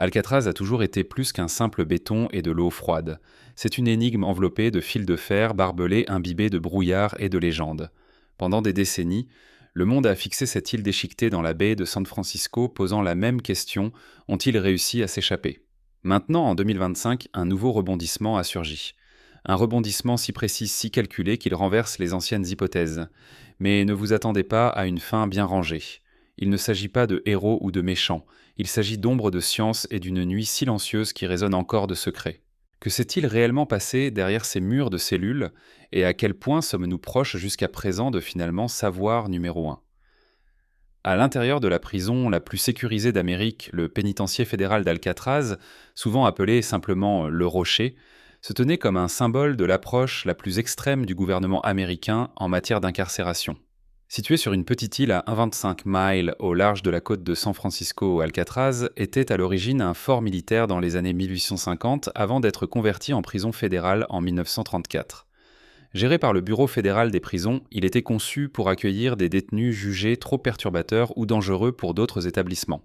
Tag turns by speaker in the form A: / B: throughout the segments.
A: Alcatraz a toujours été plus qu'un simple béton et de l'eau froide. C'est une énigme enveloppée de fils de fer barbelés imbibés de brouillard et de légendes. Pendant des décennies, le monde a fixé cette île déchiquetée dans la baie de San Francisco, posant la même question: ont-ils réussi à s'échapper? Maintenant, en 2025, un nouveau rebondissement a surgi. Un rebondissement si précis, si calculé qu'il renverse les anciennes hypothèses. Mais ne vous attendez pas à une fin bien rangée. Il ne s'agit pas de héros ou de méchants, il s'agit d'ombres de science et d'une nuit silencieuse qui résonne encore de secrets. Que s'est-il réellement passé derrière ces murs de cellules, et à quel point sommes-nous proches jusqu'à présent de finalement savoir numéro un? À l'intérieur de la prison la plus sécurisée d'Amérique, le pénitencier fédéral d'Alcatraz, souvent appelé simplement le Rocher, se tenait comme un symbole de l'approche la plus extrême du gouvernement américain en matière d'incarcération. Situé sur une petite île à 1,25 miles au large de la côte de San Francisco, Alcatraz était à l'origine un fort militaire dans les années 1850 avant d'être converti en prison fédérale en 1934. Géré par le Bureau fédéral des prisons, il était conçu pour accueillir des détenus jugés trop perturbateurs ou dangereux pour d'autres établissements.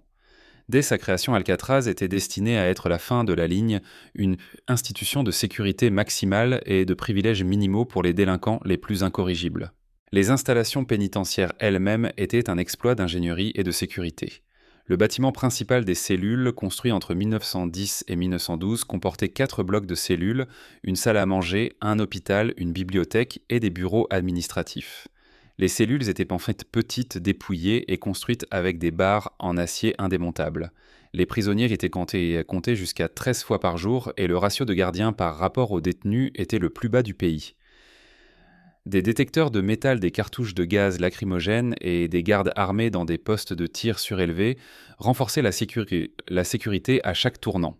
A: Dès sa création, Alcatraz était destiné à être la fin de la ligne, une institution de sécurité maximale et de privilèges minimaux pour les délinquants les plus incorrigibles. Les installations pénitentiaires elles-mêmes étaient un exploit d'ingénierie et de sécurité. Le bâtiment principal des cellules, construit entre 1910 et 1912, comportait 4 blocs de cellules, une salle à manger, un hôpital, une bibliothèque et des bureaux administratifs. Les cellules étaient en fait petites, dépouillées et construites avec des barres en acier indémontables. Les prisonniers étaient comptés jusqu'à 13 fois par jour et le ratio de gardiens par rapport aux détenus était le plus bas du pays. Des détecteurs de métal, des cartouches de gaz lacrymogène et des gardes armés dans des postes de tir surélevés renforçaient la sécurité à chaque tournant.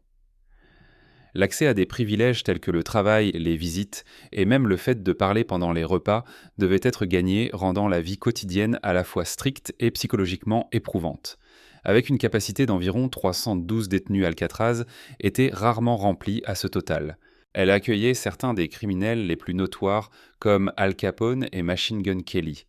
A: L'accès à des privilèges tels que le travail, les visites et même le fait de parler pendant les repas devait être gagné, rendant la vie quotidienne à la fois stricte et psychologiquement éprouvante. Avec une capacité d'environ 312 détenus, Alcatraz était rarement remplie à ce total. Elle accueillait certains des criminels les plus notoires comme Al Capone et Machine Gun Kelly.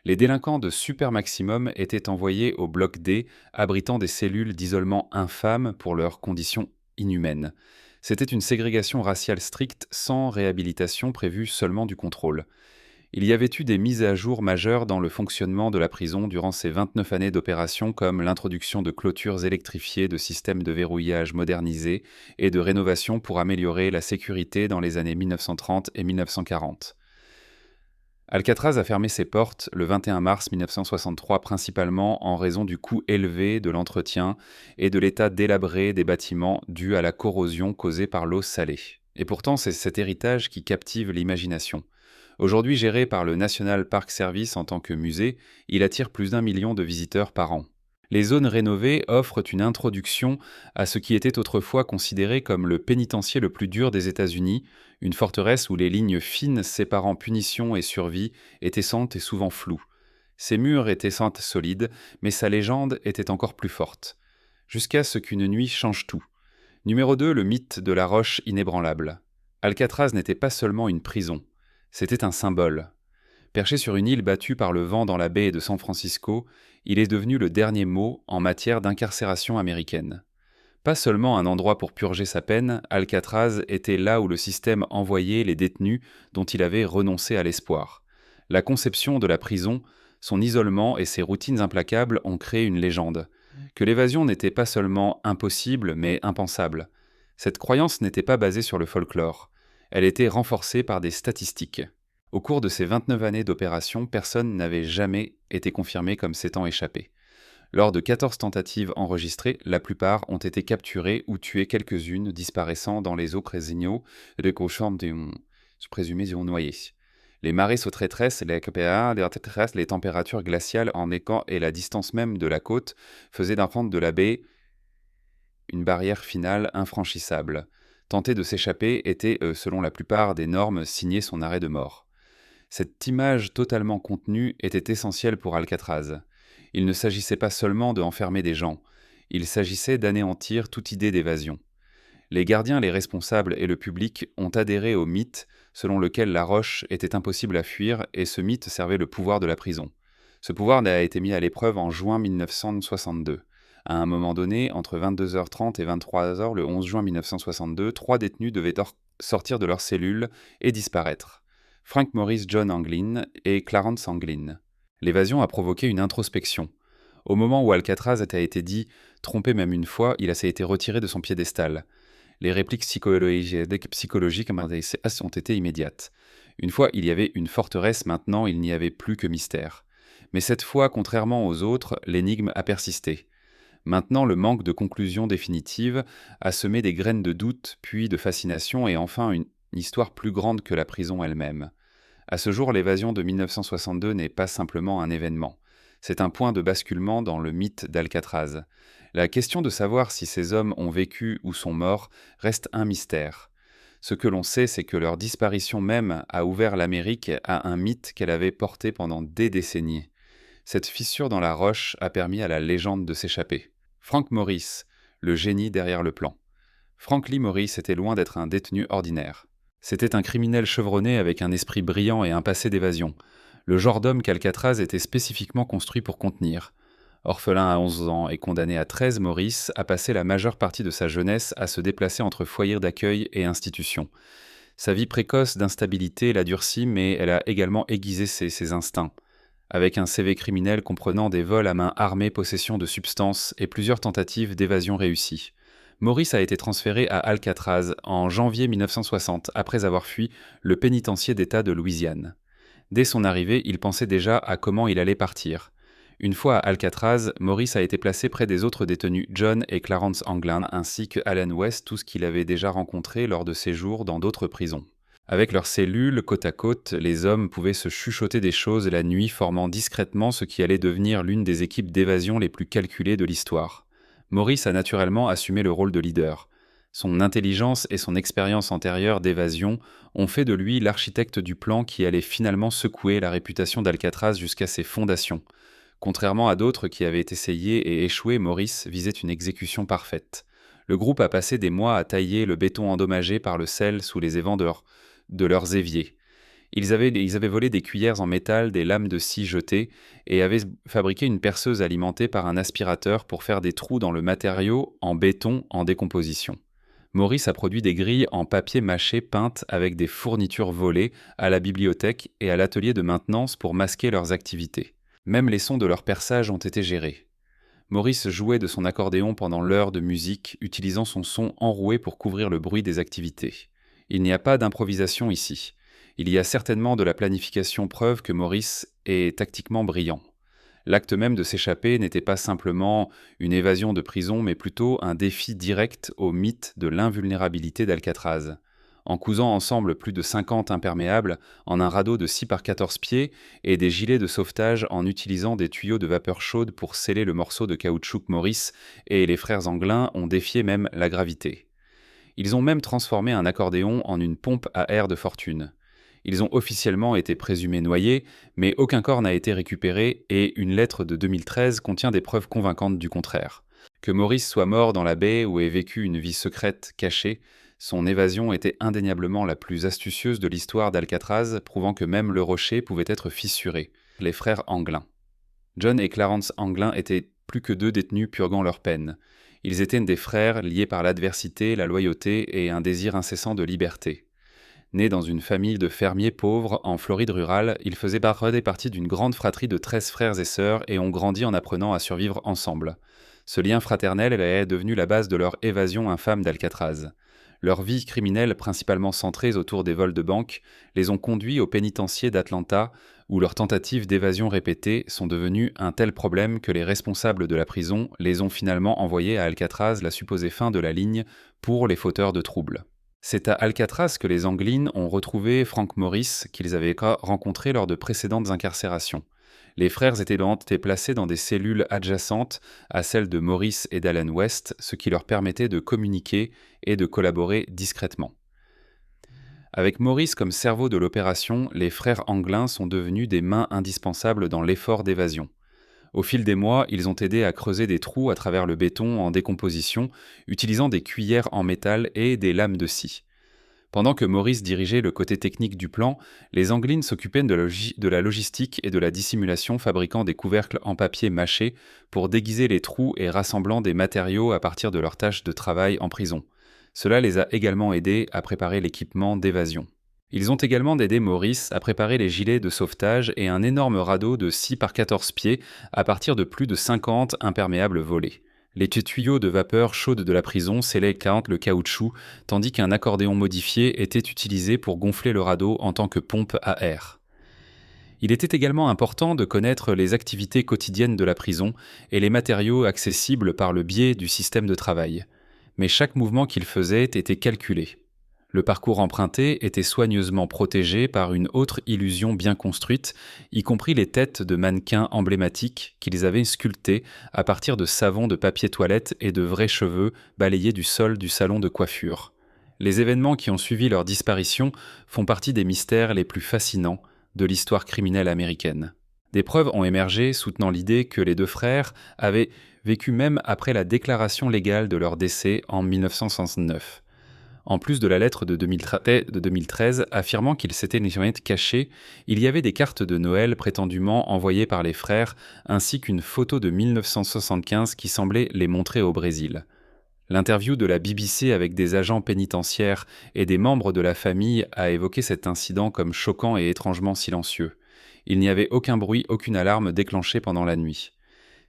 A: Les délinquants de super maximum étaient envoyés au bloc D, abritant des cellules d'isolement infâmes pour leurs conditions inhumaines. C'était une ségrégation raciale stricte sans réhabilitation prévue seulement du contrôle. Il y avait eu des mises à jour majeures dans le fonctionnement de la prison durant ces 29 années d'opération, comme l'introduction de clôtures électrifiées, de systèmes de verrouillage modernisés et de rénovations pour améliorer la sécurité dans les années 1930 et 1940. Alcatraz a fermé ses portes le 21 mars 1963 principalement en raison du coût élevé de l'entretien et de l'état délabré des bâtiments dû à la corrosion causée par l'eau salée. Et pourtant, c'est cet héritage qui captive l'imagination. Aujourd'hui géré par le National Park Service en tant que musée, il attire plus d'1 million de visiteurs par an. Les zones rénovées offrent une introduction à ce qui était autrefois considéré comme le pénitencier le plus dur des États-Unis, une forteresse où les lignes fines séparant punition et survie étaient santes et souvent floues. Ses murs étaient certes solides, mais sa légende était encore plus forte. Jusqu'à ce qu'une nuit change tout. Numéro 2, le mythe de la roche inébranlable. Alcatraz n'était pas seulement une prison. C'était un symbole. Perché sur une île battue par le vent dans la baie de San Francisco, il est devenu le dernier mot en matière d'incarcération américaine. Pas seulement un endroit pour purger sa peine, Alcatraz était là où le système envoyait les détenus dont il avait renoncé à l'espoir. La conception de la prison, son isolement et ses routines implacables ont créé une légende. Que l'évasion n'était pas seulement impossible, mais impensable. Cette croyance n'était pas basée sur le folklore. Elle était renforcée par des statistiques. Au cours de ces 29 années d'opération, personne n'avait jamais été confirmé comme s'étant échappé. Lors de 14 tentatives enregistrées, la plupart ont été capturées ou tuées, quelques-unes disparaissant dans les eaux présignaux de cochons présumés noyés. Les marées se traîtresse, les températures glaciales en écan et la distance même de la côte faisaient d'un fond de la baie une barrière finale infranchissable. Tenter de s'échapper était, selon la plupart des normes, signer son arrêt de mort. Cette image totalement contenue était essentielle pour Alcatraz. Il ne s'agissait pas seulement de enfermer des gens, il s'agissait d'anéantir toute idée d'évasion. Les gardiens, les responsables et le public ont adhéré au mythe selon lequel la roche était impossible à fuir et ce mythe servait le pouvoir de la prison. Ce pouvoir a été mis à l'épreuve en juin 1962. À un moment donné, entre 22h30 et 23h le 11 juin 1962, 3 détenus devaient sortir de leur cellule et disparaître. Frank Morris John Anglin et Clarence Anglin. L'évasion a provoqué une introspection. Au moment où Alcatraz a été dit « trompé même une fois », il a été retiré de son piédestal. Les répliques psychologiques ont été immédiates. Une fois, il y avait une forteresse, maintenant, il n'y avait plus que mystère. Mais cette fois, contrairement aux autres, l'énigme a persisté. Maintenant, le manque de conclusion définitive a semé des graines de doute, puis de fascination et enfin une histoire plus grande que la prison elle-même. À ce jour, l'évasion de 1962 n'est pas simplement un événement. C'est un point de basculement dans le mythe d'Alcatraz. La question de savoir si ces hommes ont vécu ou sont morts reste un mystère. Ce que l'on sait, c'est que leur disparition même a ouvert l'Amérique à un mythe qu'elle avait porté pendant des décennies. Cette fissure dans la roche a permis à la légende de s'échapper. Frank Morris, le génie derrière le plan. Frank Lee Morris était loin d'être un détenu ordinaire. C'était un criminel chevronné avec un esprit brillant et un passé d'évasion. Le genre d'homme qu'Alcatraz était spécifiquement construit pour contenir. Orphelin à 11 ans et condamné à 13, Morris a passé la majeure partie de sa jeunesse à se déplacer entre foyers d'accueil et institutions. Sa vie précoce d'instabilité l'a durci, mais elle a également aiguisé ses instincts. Avec un CV criminel comprenant des vols à main armée, possession de substances et plusieurs tentatives d'évasion réussies. Morris a été transféré à Alcatraz en janvier 1960 après avoir fui le pénitencier d'État de Louisiane. Dès son arrivée, il pensait déjà à comment il allait partir. Une fois à Alcatraz, Morris a été placé près des autres détenus John et Clarence Anglin ainsi que Allen West, tous qu'il avait déjà rencontrés lors de séjours dans d'autres prisons. Avec leurs cellules côte à côte, les hommes pouvaient se chuchoter des choses la nuit, formant discrètement ce qui allait devenir l'une des équipes d'évasion les plus calculées de l'histoire. Morris a naturellement assumé le rôle de leader. Son intelligence et son expérience antérieure d'évasion ont fait de lui l'architecte du plan qui allait finalement secouer la réputation d'Alcatraz jusqu'à ses fondations. Contrairement à d'autres qui avaient essayé et échoué, Morris visait une exécution parfaite. Le groupe a passé des mois à tailler le béton endommagé par le sel sous les évents de leurs éviers. Ils avaient volé des cuillères en métal, des lames de scie jetées et avaient fabriqué une perceuse alimentée par un aspirateur pour faire des trous dans le matériau en béton en décomposition. Morris a produit des grilles en papier mâché peintes avec des fournitures volées à la bibliothèque et à l'atelier de maintenance pour masquer leurs activités. Même les sons de leur perçage ont été gérés. Morris jouait de son accordéon pendant l'heure de musique, utilisant son son enroué pour couvrir le bruit des activités. Il n'y a pas d'improvisation ici. Il y a certainement de la planification, preuve que Morris est tactiquement brillant. L'acte même de s'échapper n'était pas simplement une évasion de prison, mais plutôt un défi direct au mythe de l'invulnérabilité d'Alcatraz. En cousant ensemble plus de 50 imperméables en un radeau de 6 par 14 pieds et des gilets de sauvetage en utilisant des tuyaux de vapeur chaude pour sceller le morceau de caoutchouc que Morris et les frères Anglin ont défié même la gravité. Ils ont même transformé un accordéon en une pompe à air de fortune. Ils ont officiellement été présumés noyés, mais aucun corps n'a été récupéré et une lettre de 2013 contient des preuves convaincantes du contraire. Que Morris soit mort dans la baie ou ait vécu une vie secrète, cachée, son évasion était indéniablement la plus astucieuse de l'histoire d'Alcatraz, prouvant que même le rocher pouvait être fissuré. Les frères Anglin. John et Clarence Anglin étaient plus que 2 détenus purgant leur peine. Ils étaient des frères liés par l'adversité, la loyauté et un désir incessant de liberté. Nés dans une famille de fermiers pauvres en Floride rurale, ils faisaient partie d'une grande fratrie de 13 frères et sœurs et ont grandi en apprenant à survivre ensemble. Ce lien fraternel est devenu la base de leur évasion infâme d'Alcatraz. Leur vie criminelle, principalement centrée autour des vols de banque, les ont conduits au pénitencier d'Atlanta, où leurs tentatives d'évasion répétées sont devenues un tel problème que les responsables de la prison les ont finalement envoyés à Alcatraz la supposée fin de la ligne pour les fauteurs de troubles. C'est à Alcatraz que les Anglin ont retrouvé Frank Morris, qu'ils avaient rencontré lors de précédentes incarcérations. Les frères étaient placés dans des cellules adjacentes à celles de Morris et d'Allen West, ce qui leur permettait de communiquer et de collaborer discrètement. Avec Morris comme cerveau de l'opération, les frères Anglin sont devenus des mains indispensables dans l'effort d'évasion. Au fil des mois, ils ont aidé à creuser des trous à travers le béton en décomposition, utilisant des cuillères en métal et des lames de scie. Pendant que Maurice dirigeait le côté technique du plan, les Anglines s'occupaient de la logistique et de la dissimulation, fabriquant des couvercles en papier mâché pour déguiser les trous et rassemblant des matériaux à partir de leurs tâches de travail en prison. Cela les a également aidés à préparer l'équipement d'évasion. Ils ont également aidé Maurice à préparer les gilets de sauvetage et un énorme radeau de 6 par 14 pieds à partir de plus de 50 imperméables volés. Les tuyaux de vapeur chaude de la prison scellaient le caoutchouc, tandis qu'un accordéon modifié était utilisé pour gonfler le radeau en tant que pompe à air. Il était également important de connaître les activités quotidiennes de la prison et les matériaux accessibles par le biais du système de travail. Mais chaque mouvement qu'il faisait était calculé. Le parcours emprunté était soigneusement protégé par une autre illusion bien construite, y compris les têtes de mannequins emblématiques qu'ils avaient sculptées à partir de savons de papier toilette et de vrais cheveux balayés du sol du salon de coiffure. Les événements qui ont suivi leur disparition font partie des mystères les plus fascinants de l'histoire criminelle américaine. Des preuves ont émergé soutenant l'idée que les deux frères avaient vécu même après la déclaration légale de leur décès en 1969. En plus de la lettre de 2013 affirmant qu'ils s'étaient cachés, il y avait des cartes de Noël prétendument envoyées par les frères, ainsi qu'une photo de 1975 qui semblait les montrer au Brésil. L'interview de la BBC avec des agents pénitentiaires et des membres de la famille a évoqué cet incident comme choquant et étrangement silencieux. Il n'y avait aucun bruit, aucune alarme déclenchée pendant la nuit.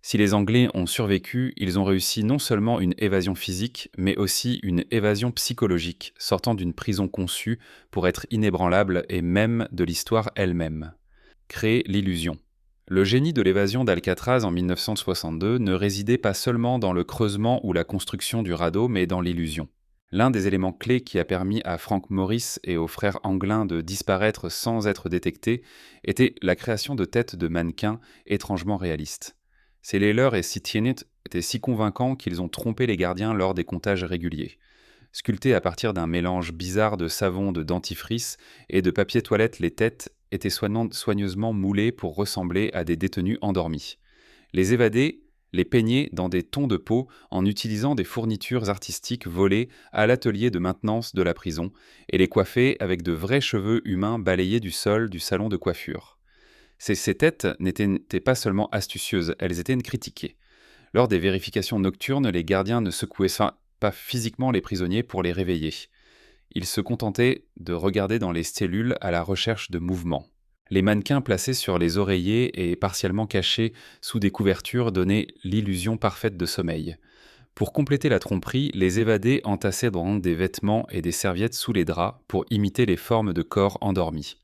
A: Si les Anglais ont survécu, ils ont réussi non seulement une évasion physique, mais aussi une évasion psychologique, sortant d'une prison conçue pour être inébranlable et même de l'histoire elle-même. Créer l'illusion. Le génie de l'évasion d'Alcatraz en 1962 ne résidait pas seulement dans le creusement ou la construction du radeau, mais dans l'illusion. L'un des éléments clés qui a permis à Frank Morris et aux frères Anglin de disparaître sans être détectés était la création de têtes de mannequins étrangement réalistes. Ces leurs et Sitienit étaient si convaincants qu'ils ont trompé les gardiens lors des comptages réguliers. Sculptées à partir d'un mélange bizarre de savon de dentifrice et de papier toilette, les têtes étaient soigneusement moulées pour ressembler à des détenus endormis. Les évadés les peignaient dans des tons de peau en utilisant des fournitures artistiques volées à l'atelier de maintenance de la prison et les coiffaient avec de vrais cheveux humains balayés du sol du salon de coiffure. Ces têtes n'étaient pas seulement astucieuses, elles étaient critiquées. Lors des vérifications nocturnes, les gardiens ne secouaient pas physiquement les prisonniers pour les réveiller. Ils se contentaient de regarder dans les cellules à la recherche de mouvements. Les mannequins placés sur les oreillers et partiellement cachés sous des couvertures donnaient l'illusion parfaite de sommeil. Pour compléter la tromperie, les évadés entassaient des vêtements et des serviettes sous les draps pour imiter les formes de corps endormis.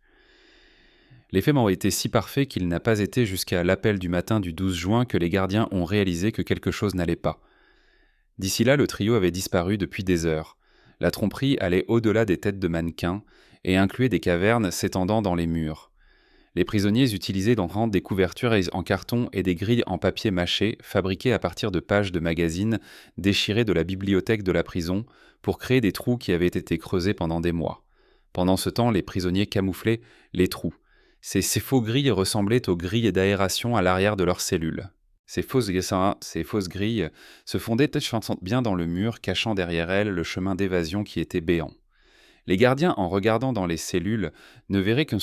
A: L'effet ont été si parfait qu'il n'a pas été jusqu'à l'appel du matin du 12 juin que les gardiens ont réalisé que quelque chose n'allait pas. D'ici là, le trio avait disparu depuis des heures. La tromperie allait au-delà des têtes de mannequins et incluait des cavernes s'étendant dans les murs. Les prisonniers utilisaient des couvertures en carton et des grilles en papier mâché fabriquées à partir de pages de magazines déchirées de la bibliothèque de la prison pour créer des trous qui avaient été creusés pendant des mois. Pendant ce temps, les prisonniers camouflaient les trous. Ces faux grilles ressemblaient aux grilles d'aération à l'arrière de leurs cellules. Ces fausses grilles se fondaient bien dans le mur, cachant derrière elles le chemin d'évasion qui était béant. Les gardiens, en regardant dans les cellules, ne verraient que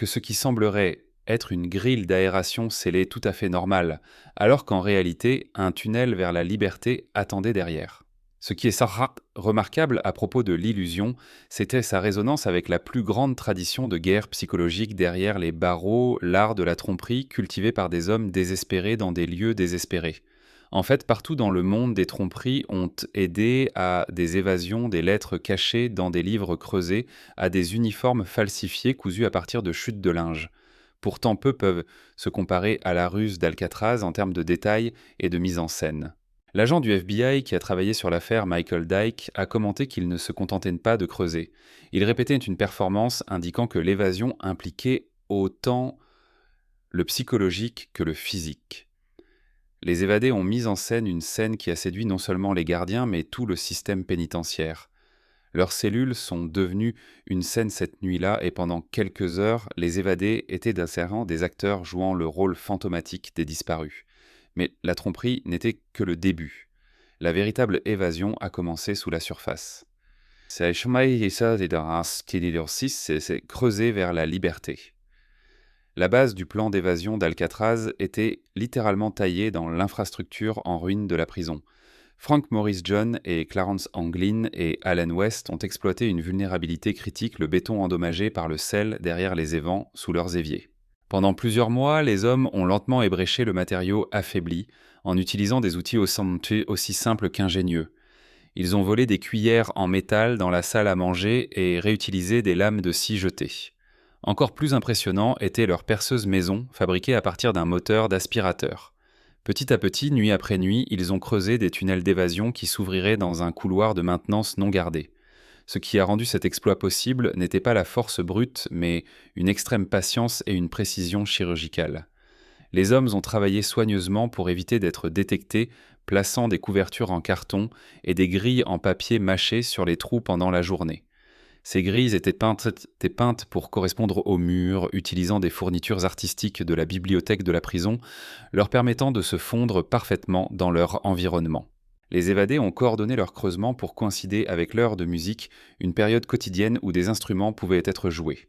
A: ce qui semblerait être une grille d'aération scellée tout à fait normale, alors qu'en réalité, un tunnel vers la liberté attendait derrière. Ce qui est remarquable à propos de l'illusion, c'était sa résonance avec la plus grande tradition de guerre psychologique derrière les barreaux, l'art de la tromperie cultivé par des hommes désespérés dans des lieux désespérés. En fait, partout dans le monde, des tromperies ont aidé à des évasions, des lettres cachées dans des livres creusés, à des uniformes falsifiés cousus à partir de chutes de linge. Pourtant, peu peuvent se comparer à la ruse d'Alcatraz en termes de détails et de mise en scène. L'agent du FBI qui a travaillé sur l'affaire, Michael Dyke, a commenté qu'il ne se contentait pas de creuser. Il répétait une performance indiquant que l'évasion impliquait autant le psychologique que le physique. Les évadés ont mis en scène une scène qui a séduit non seulement les gardiens, mais tout le système pénitentiaire. Leurs cellules sont devenues une scène cette nuit-là et pendant quelques heures, les évadés étaient des acteurs jouant le rôle fantomatique des disparus. Mais la tromperie n'était que le début. La véritable évasion a commencé sous la surface. C'est creuser vers la liberté. La base du plan d'évasion d'Alcatraz était littéralement taillée dans l'infrastructure en ruine de la prison. Frank Morris John et Clarence Anglin et Allen West ont exploité une vulnérabilité critique, le béton endommagé par le sel derrière les évents sous leurs éviers. Pendant plusieurs mois, les hommes ont lentement ébréché le matériau affaibli en utilisant des outils aussi simples qu'ingénieux. Ils ont volé des cuillères en métal dans la salle à manger et réutilisé des lames de scie jetées. Encore plus impressionnant était leur perceuse maison, fabriquée à partir d'un moteur d'aspirateur. Petit à petit, nuit après nuit, ils ont creusé des tunnels d'évasion qui s'ouvriraient dans un couloir de maintenance non gardé. Ce qui a rendu cet exploit possible n'était pas la force brute, mais une extrême patience et une précision chirurgicale. Les hommes ont travaillé soigneusement pour éviter d'être détectés, plaçant des couvertures en carton et des grilles en papier mâché sur les trous pendant la journée. Ces grilles étaient peintes pour correspondre aux murs, utilisant des fournitures artistiques de la bibliothèque de la prison, leur permettant de se fondre parfaitement dans leur environnement. Les évadés ont coordonné leur creusement pour coïncider avec l'heure de musique, une période quotidienne où des instruments pouvaient être joués.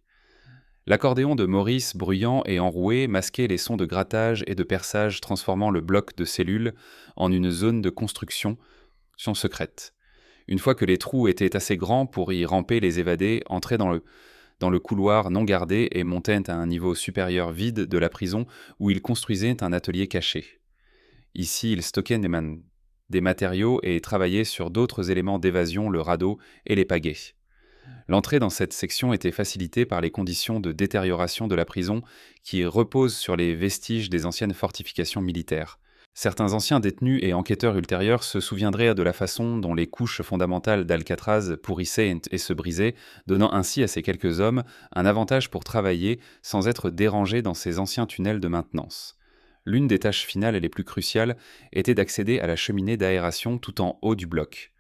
A: L'accordéon de Maurice, bruyant et enroué, masquait les sons de grattage et de perçage, transformant le bloc de cellules en une zone de construction secrète. Une fois que les trous étaient assez grands pour y ramper, les évadés entraient dans le couloir non gardé et montaient à un niveau supérieur vide de la prison où ils construisaient un atelier caché. Ici, ils stockaient des matériaux et travaillaient sur d'autres éléments d'évasion, le radeau et les pagaies. L'entrée dans cette section était facilitée par les conditions de détérioration de la prison qui reposent sur les vestiges des anciennes fortifications militaires. Certains anciens détenus et enquêteurs ultérieurs se souviendraient de la façon dont les couches fondamentales d'Alcatraz pourrissaient et se brisaient, donnant ainsi à ces quelques hommes un avantage pour travailler sans être dérangés dans ces anciens tunnels de maintenance. L'une des tâches finales et les plus cruciales était d'accéder à la cheminée d'aération tout en haut du bloc.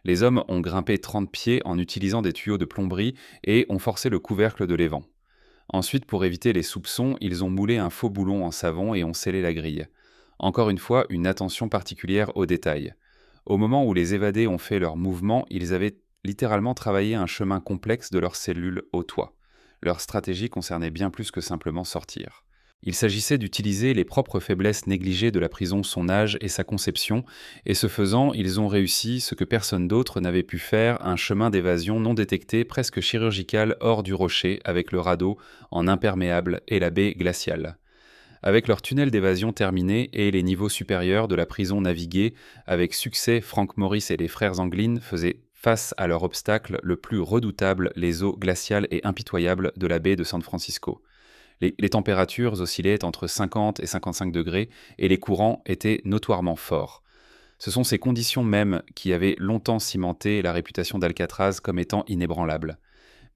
A: Les hommes ont grimpé 30 pieds en utilisant des tuyaux de plomberie et ont forcé le couvercle de l'évent. Ensuite, pour éviter les soupçons, ils ont moulé un faux boulon en savon et ont scellé la grille. Encore une fois, une attention particulière aux détails. Au moment où les évadés ont fait leur mouvement, ils avaient littéralement travaillé un chemin complexe de leurs cellules au toit. Leur stratégie concernait bien plus que simplement sortir. Il s'agissait d'utiliser les propres faiblesses négligées de la prison, son âge et sa conception, et ce faisant, ils ont réussi ce que personne d'autre n'avait pu faire, un chemin d'évasion non détecté, presque chirurgical, hors du rocher, avec le radeau en imperméable et la baie glaciale. Avec leur tunnel d'évasion terminé et les niveaux supérieurs de la prison navigués, avec succès, Frank Morris et les frères Anglin faisaient face à leur obstacle le plus redoutable, les eaux glaciales et impitoyables de la baie de San Francisco. Les températures oscillaient entre 50 et 55 degrés et les courants étaient notoirement forts. Ce sont ces conditions mêmes qui avaient longtemps cimenté la réputation d'Alcatraz comme étant inébranlable.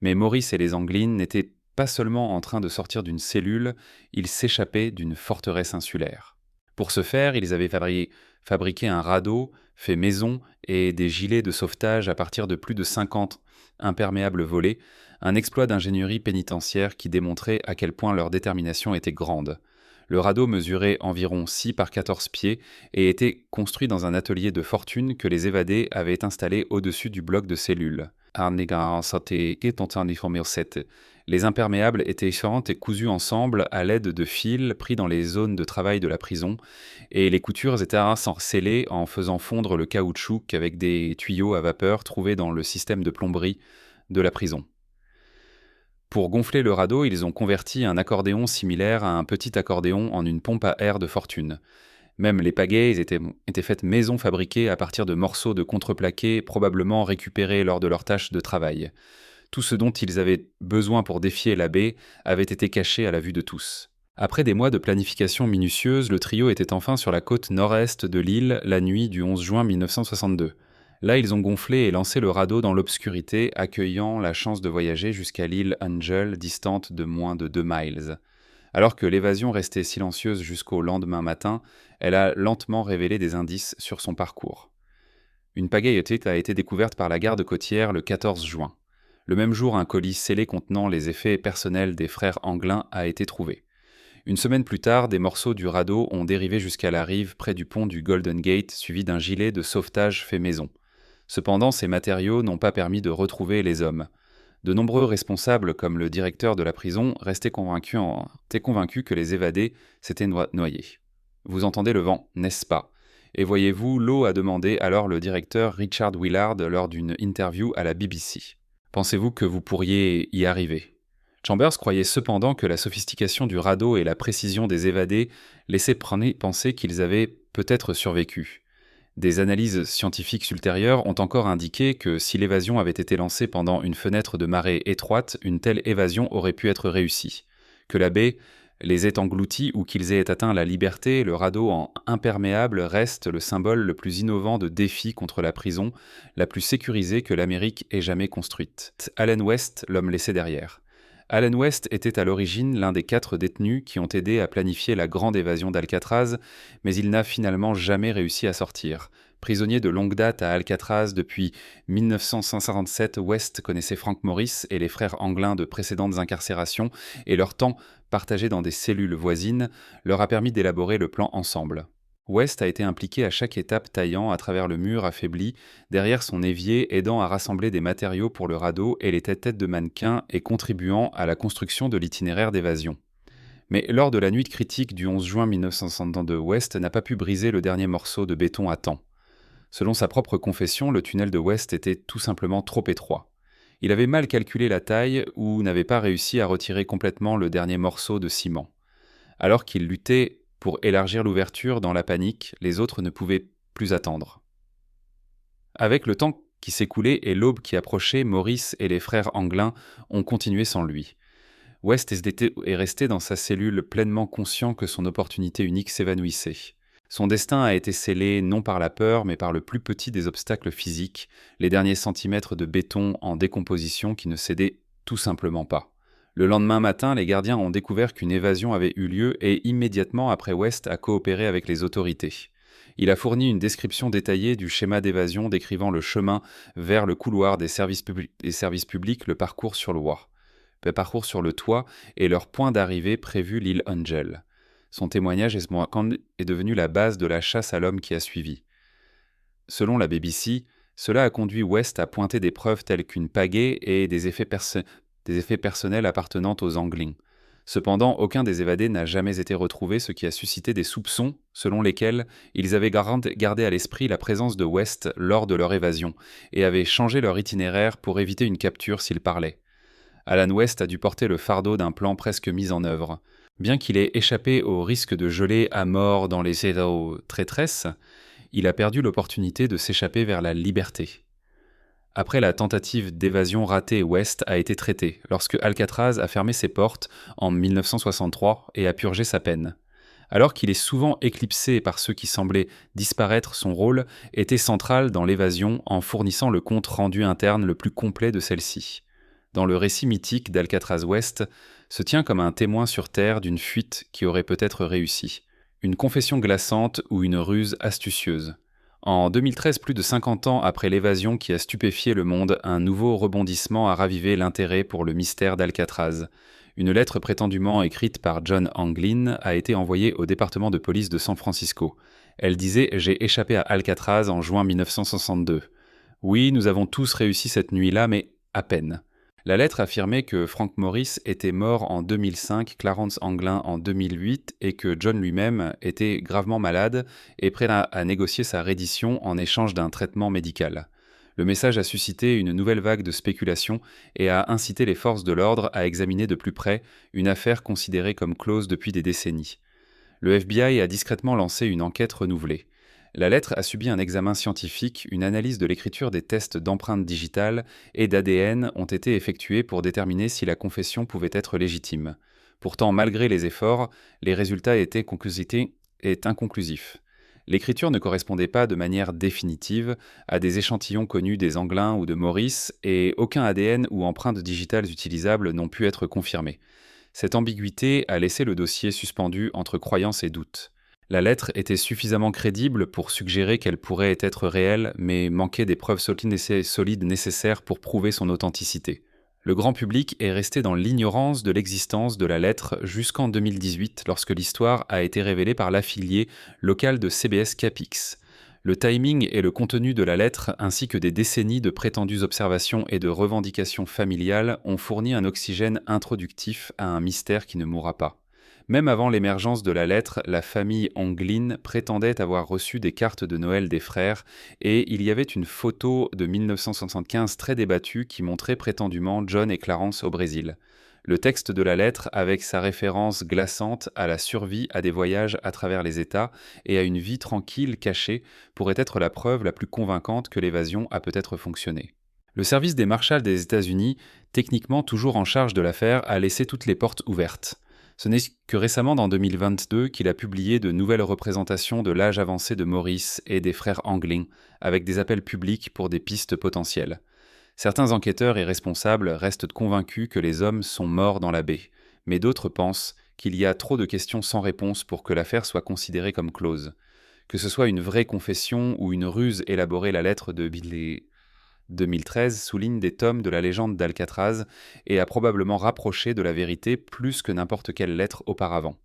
A: Mais Maurice et les Anglin n'étaient pas seulement en train de sortir d'une cellule, ils s'échappaient d'une forteresse insulaire. Pour ce faire, ils avaient fabriqué un radeau, fait maison et des gilets de sauvetage à partir de plus de 50 imperméables volés, un exploit d'ingénierie pénitentiaire qui démontrait à quel point leur détermination était grande. Le radeau mesurait environ 6 par 14 pieds et était construit dans un atelier de fortune que les évadés avaient installé au-dessus du bloc de cellules. Les imperméables étaient différents et cousus ensemble à l'aide de fils pris dans les zones de travail de la prison, et les coutures étaient scellées en faisant fondre le caoutchouc avec des tuyaux à vapeur trouvés dans le système de plomberie de la prison. Pour gonfler le radeau, ils ont converti un accordéon similaire à un petit accordéon en une pompe à air de fortune. Même les pagaies étaient faites maison fabriquées à partir de morceaux de contreplaqué probablement récupérés lors de leur tâche de travail. Tout ce dont ils avaient besoin pour défier la baie avait été caché à la vue de tous. Après des mois de planification minutieuse, le trio était enfin sur la côte nord-est de l'île la nuit du 11 juin 1962. Là, ils ont gonflé et lancé le radeau dans l'obscurité, accueillant la chance de voyager jusqu'à l'île Angel, distante de moins de 2 miles. Alors que l'évasion restait silencieuse jusqu'au lendemain matin, elle a lentement révélé des indices sur son parcours. Une pagaie a été découverte par la garde côtière le 14 juin. Le même jour, un colis scellé contenant les effets personnels des frères Anglin a été trouvé. Une semaine plus tard, des morceaux du radeau ont dérivé jusqu'à la rive près du pont du Golden Gate, suivi d'un gilet de sauvetage fait maison. Cependant, ces matériaux n'ont pas permis de retrouver les hommes. De nombreux responsables, comme le directeur de la prison, étaient convaincus que les évadés s'étaient noyés. Vous entendez le vent, n'est-ce pas? Et voyez-vous, l'eau, a demandé alors le directeur Richard Willard lors d'une interview à la BBC. Pensez-vous que vous pourriez y arriver? Chambers croyait cependant que la sophistication du radeau et la précision des évadés laissaient penser qu'ils avaient peut-être survécu. Des analyses scientifiques ultérieures ont encore indiqué que si l'évasion avait été lancée pendant une fenêtre de marée étroite, une telle évasion aurait pu être réussie. Que la baie les ait engloutis ou qu'ils aient atteint la liberté, le radeau en imperméable reste le symbole le plus innovant de défi contre la prison, la plus sécurisée que l'Amérique ait jamais construite. Allen West, l'homme laissé derrière. Allen West était à l'origine l'un des 4 détenus qui ont aidé à planifier la grande évasion d'Alcatraz, mais il n'a finalement jamais réussi à sortir. Prisonnier de longue date à Alcatraz depuis 1957, West connaissait Frank Morris et les frères Anglin de précédentes incarcérations, et leur temps partagé dans des cellules voisines leur a permis d'élaborer le plan ensemble. West a été impliqué à chaque étape, taillant à travers le mur affaibli, derrière son évier, aidant à rassembler des matériaux pour le radeau et les têtes de mannequins et contribuant à la construction de l'itinéraire d'évasion. Mais lors de la nuit critique du 11 juin 1962, West n'a pas pu briser le dernier morceau de béton à temps. Selon sa propre confession, le tunnel de West était tout simplement trop étroit. Il avait mal calculé la taille ou n'avait pas réussi à retirer complètement le dernier morceau de ciment. Alors qu'il luttait pour élargir l'ouverture, dans la panique, les autres ne pouvaient plus attendre. Avec le temps qui s'écoulait et l'aube qui approchait, Maurice et les frères Anglin ont continué sans lui. West est resté dans sa cellule pleinement conscient que son opportunité unique s'évanouissait. Son destin a été scellé non par la peur, mais par le plus petit des obstacles physiques, les derniers centimètres de béton en décomposition qui ne cédaient tout simplement pas. Le lendemain matin, les gardiens ont découvert qu'une évasion avait eu lieu et immédiatement après, West a coopéré avec les autorités. Il a fourni une description détaillée du schéma d'évasion décrivant le chemin vers le couloir des services publics, le parcours sur le toit et leur point d'arrivée prévu l'île Angel. Son témoignage est devenu la base de la chasse à l'homme qui a suivi. Selon la BBC, cela a conduit West à pointer des preuves telles qu'une pagaie et des effets personnels appartenant aux Anglins. Cependant, aucun des évadés n'a jamais été retrouvé, ce qui a suscité des soupçons selon lesquels ils avaient gardé à l'esprit la présence de West lors de leur évasion et avaient changé leur itinéraire pour éviter une capture s'ils parlaient. Allen West a dû porter le fardeau d'un plan presque mis en œuvre. Bien qu'il ait échappé au risque de geler à mort dans les îlots traîtresses, il a perdu l'opportunité de s'échapper vers la liberté. Après la tentative d'évasion ratée, West a été traité lorsque Alcatraz a fermé ses portes en 1963 et a purgé sa peine. Alors qu'il est souvent éclipsé par ceux qui semblaient disparaître, son rôle était central dans l'évasion en fournissant le compte rendu interne le plus complet de celle-ci. Dans le récit mythique d'Alcatraz West, se tient comme un témoin sur Terre d'une fuite qui aurait peut-être réussi. Une confession glaçante ou une ruse astucieuse. En 2013, plus de 50 ans après l'évasion qui a stupéfié le monde, un nouveau rebondissement a ravivé l'intérêt pour le mystère d'Alcatraz. Une lettre prétendument écrite par John Anglin a été envoyée au département de police de San Francisco. Elle disait « J'ai échappé à Alcatraz en juin 1962. Oui, nous avons tous réussi cette nuit-là, mais à peine. » La lettre affirmait que Frank Morris était mort en 2005, Clarence Anglin en 2008 et que John lui-même était gravement malade et prêt à négocier sa reddition en échange d'un traitement médical. Le message a suscité une nouvelle vague de spéculation et a incité les forces de l'ordre à examiner de plus près une affaire considérée comme close depuis des décennies. Le FBI a discrètement lancé une enquête renouvelée. La lettre a subi un examen scientifique, une analyse de l'écriture des tests d'empreintes digitales et d'ADN ont été effectués pour déterminer si la confession pouvait être légitime. Pourtant, malgré les efforts, les résultats étaient inconclusifs. L'écriture ne correspondait pas de manière définitive à des échantillons connus des Anglin ou de Morris et aucun ADN ou empreintes digitales utilisables n'ont pu être confirmés. Cette ambiguïté a laissé le dossier suspendu entre croyance et doute. La lettre était suffisamment crédible pour suggérer qu'elle pourrait être réelle, mais manquait des preuves solides nécessaires pour prouver son authenticité. Le grand public est resté dans l'ignorance de l'existence de la lettre jusqu'en 2018, lorsque l'histoire a été révélée par l'affilié local de CBS Capix. Le timing et le contenu de la lettre, ainsi que des décennies de prétendues observations et de revendications familiales, ont fourni un oxygène introductif à un mystère qui ne mourra pas. Même avant l'émergence de la lettre, la famille Anglin prétendait avoir reçu des cartes de Noël des frères, et il y avait une photo de 1975 très débattue qui montrait prétendument John et Clarence au Brésil. Le texte de la lettre, avec sa référence glaçante à la survie à des voyages à travers les États et à une vie tranquille cachée, pourrait être la preuve la plus convaincante que l'évasion a peut-être fonctionné. Le service des Marshals des États-Unis, techniquement toujours en charge de l'affaire, a laissé toutes les portes ouvertes. Ce n'est que récemment, en 2022, qu'il a publié de nouvelles représentations de l'âge avancé de Maurice et des frères Anglin, avec des appels publics pour des pistes potentielles. Certains enquêteurs et responsables restent convaincus que les hommes sont morts dans la baie, mais d'autres pensent qu'il y a trop de questions sans réponse pour que l'affaire soit considérée comme close. Que ce soit une vraie confession ou une ruse élaborée, la lettre de Billy 2013 souligne des tomes de la légende d'Alcatraz et a probablement rapproché de la vérité plus que n'importe quelle lettre auparavant.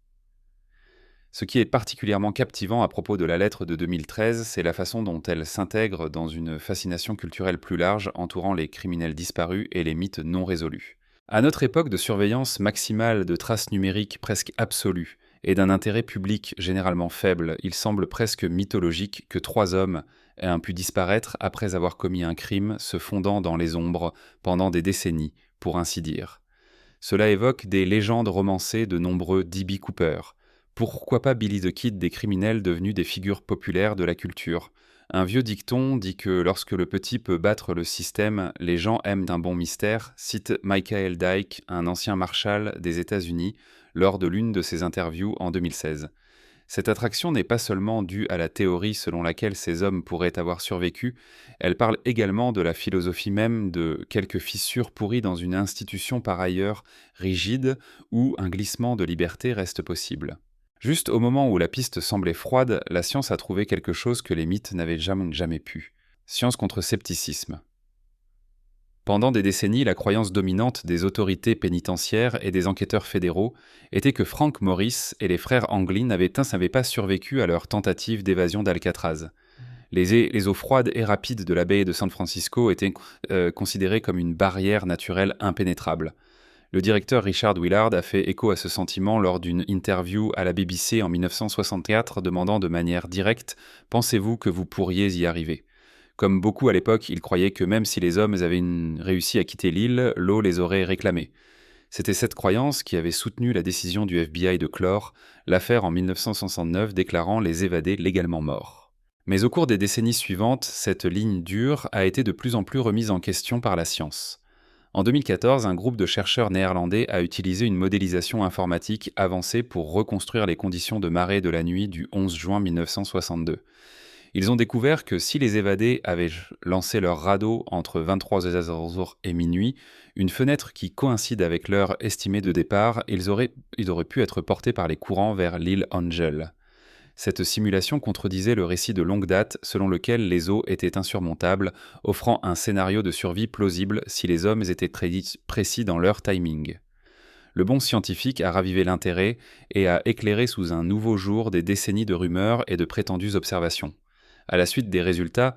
A: Ce qui est particulièrement captivant à propos de la lettre de 2013, c'est la façon dont elle s'intègre dans une fascination culturelle plus large entourant les criminels disparus et les mythes non résolus. À notre époque de surveillance maximale de traces numériques presque absolues et d'un intérêt public généralement faible, il semble presque mythologique que 3 hommes aient pu disparaître après avoir commis un crime se fondant dans les ombres pendant des décennies, pour ainsi dire. Cela évoque des légendes romancées de nombreux D.B. Cooper. Pourquoi pas Billy the Kid, des criminels devenus des figures populaires de la culture. Un vieux dicton dit que lorsque le petit peut battre le système, les gens aiment un bon mystère, cite Michael Dyke, un ancien marshal des États-Unis, lors de l'une de ses interviews en 2016. Cette attraction n'est pas seulement due à la théorie selon laquelle ces hommes pourraient avoir survécu, elle parle également de la philosophie même de quelques fissures pourries dans une institution par ailleurs rigide où un glissement de liberté reste possible. Juste au moment où la piste semblait froide, la science a trouvé quelque chose que les mythes n'avaient jamais pu. Science contre scepticisme. Pendant des décennies, la croyance dominante des autorités pénitentiaires et des enquêteurs fédéraux était que Frank Morris et les frères Anglin n'avaient pas survécu à leur tentative d'évasion d'Alcatraz. Les eaux froides et rapides de la baie de San Francisco étaient considérées comme une barrière naturelle impénétrable. Le directeur Richard Willard a fait écho à ce sentiment lors d'une interview à la BBC en 1964, demandant de manière directe « Pensez-vous que vous pourriez y arriver ?» Comme beaucoup à l'époque, il croyait que même si les hommes avaient réussi à quitter l'île, l'eau les aurait réclamés. C'était cette croyance qui avait soutenu la décision du FBI de clore l'affaire en 1969, déclarant les évadés légalement morts. Mais au cours des décennies suivantes, cette ligne dure a été de plus en plus remise en question par la science. En 2014, un groupe de chercheurs néerlandais a utilisé une modélisation informatique avancée pour reconstruire les conditions de marée de la nuit du 11 juin 1962. Ils ont découvert que si les évadés avaient lancé leur radeau entre 23h et minuit, une fenêtre qui coïncide avec l'heure estimée de départ, ils auraient pu être portés par les courants vers l'île Angel. Cette simulation contredisait le récit de longue date selon lequel les eaux étaient insurmontables, offrant un scénario de survie plausible si les hommes étaient précis dans leur timing. Le bon scientifique a ravivé l'intérêt et a éclairé sous un nouveau jour des décennies de rumeurs et de prétendues observations. À la suite des résultats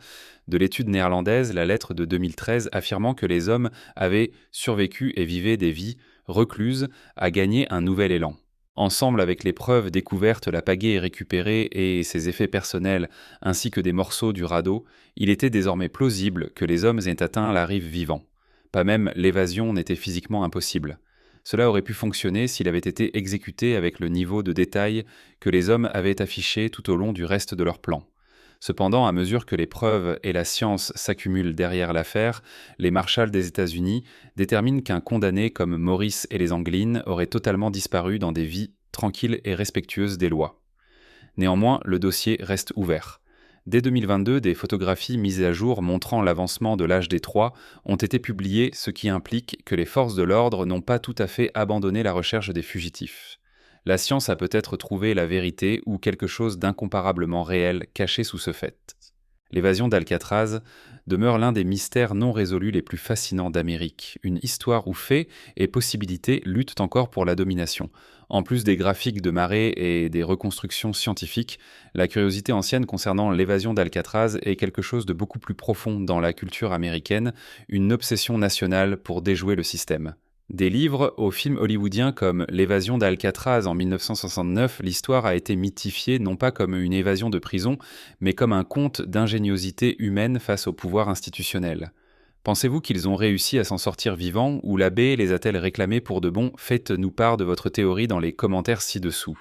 A: de l'étude néerlandaise, la lettre de 2013 affirmant que les hommes avaient survécu et vivaient des vies recluses a gagné un nouvel élan. Ensemble avec les preuves découvertes, la pagaie récupérée et ses effets personnels, ainsi que des morceaux du radeau, il était désormais plausible que les hommes aient atteint la rive vivants. Pas même l'évasion n'était physiquement impossible. Cela aurait pu fonctionner s'il avait été exécuté avec le niveau de détail que les hommes avaient affiché tout au long du reste de leur plan. Cependant, à mesure que les preuves et la science s'accumulent derrière l'affaire, les marshals des États-Unis déterminent qu'un condamné comme Maurice et les Anglin aurait totalement disparu dans des vies tranquilles et respectueuses des lois. Néanmoins, le dossier reste ouvert. Dès 2022, des photographies mises à jour montrant l'avancement de l'âge des Trois ont été publiées, ce qui implique que les forces de l'ordre n'ont pas tout à fait abandonné la recherche des fugitifs. La science a peut-être trouvé la vérité ou quelque chose d'incomparablement réel caché sous ce fait. L'évasion d'Alcatraz demeure l'un des mystères non résolus les plus fascinants d'Amérique, une histoire où faits et possibilités luttent encore pour la domination. En plus des graphiques de marée et des reconstructions scientifiques, la curiosité ancienne concernant l'évasion d'Alcatraz est quelque chose de beaucoup plus profond dans la culture américaine, une obsession nationale pour déjouer le système. Des livres aux films hollywoodiens comme L'évasion d'Alcatraz en 1969, l'histoire a été mythifiée non pas comme une évasion de prison, mais comme un conte d'ingéniosité humaine face au pouvoir institutionnel. Pensez-vous qu'ils ont réussi à s'en sortir vivants ou la baie les a-t-elle réclamés pour de bon? Faites-nous part de votre théorie dans les commentaires ci-dessous.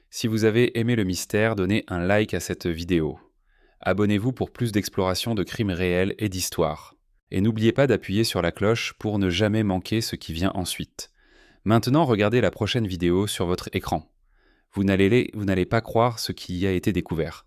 A: Si vous avez aimé le mystère, donnez un like à cette vidéo. Abonnez-vous pour plus d'exploration de crimes réels et d'histoires. Et n'oubliez pas d'appuyer sur la cloche pour ne jamais manquer ce qui vient ensuite. Maintenant, regardez la prochaine vidéo sur votre écran. Vous n'allez pas croire ce qui y a été découvert.